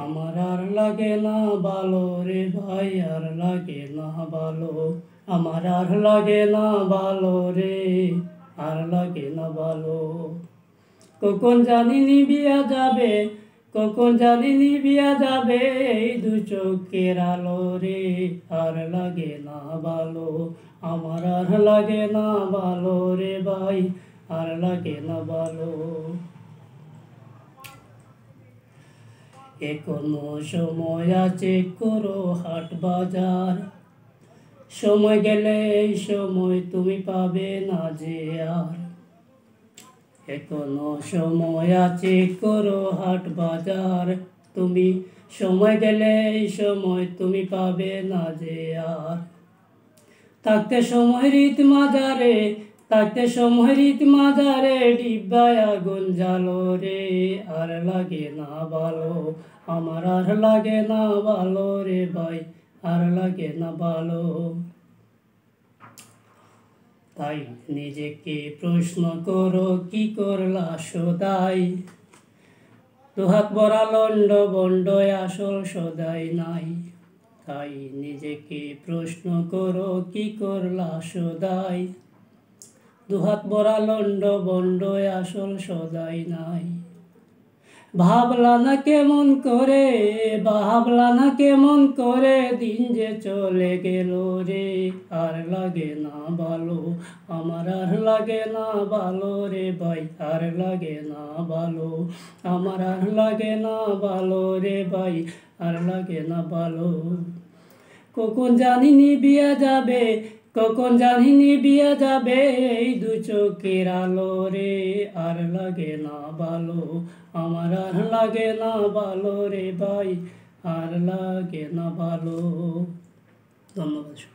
আমার আর লাগে না ভালো রে ভাই, আর লাগে না ভালো। আমার আর লাগে না ভালো রে, আর লাগে না ভালো। কখন জানি নিভিয়া যাবে, কখন জানি নিভিয়া যাবে এই দু চোখের আলো রে, আর লাগে না ভালো। আমার আর লাগে না ভালো রে ভাই, আর লাগে না ভালো। এখনো সময় আছে, করো হাট বাজার, সময় গেলে এই সময় তুমি পাবে না যে আর। এখনো সময় আছে, করো হাট বাজার, তুমি সময় গেলে এই সময় তুমি পাবে না যে আর। থাকতে সময় রীত মাজারে, থাকতে সময় রীত মাজারে, ডিব্বায় আগুন জ্বালো রে, আর লাগে না ভালো। আমার আর লাগে না ভালো রে ভাই, আর লাগে না ভালো। তাই নিজেকে প্রশ্ন করো, কি করলা সদাই? দুহাত ভরা লন্ড বন্ডয় আসল সদাই নাই। তাই নিজেকে প্রশ্ন করো, কি করলা সদাই? দুহাত ভরা লন্ড বন্ডয় আসল সদাই নাই। ভাবলা না কেমন করে, ভাবলা না কেমন করে, দিন যে চলে গেল রে, আর লাগে না ভালো। আমার আর লাগে না ভালো রে ভাই, আর লাগে না ভালো। আমার আর লাগে না ভালো রে ভাই, আর লাগে না ভালো। কখন জানি নিভিয়া যাবে, কখন জানি নিভিয়া যাবে এই দু চোখের আলো রে, আর লাগে না ভালো। আমার আর লাগে না ভালো রে ভাই, আর লাগে না ভালো। ধন্যবাদ।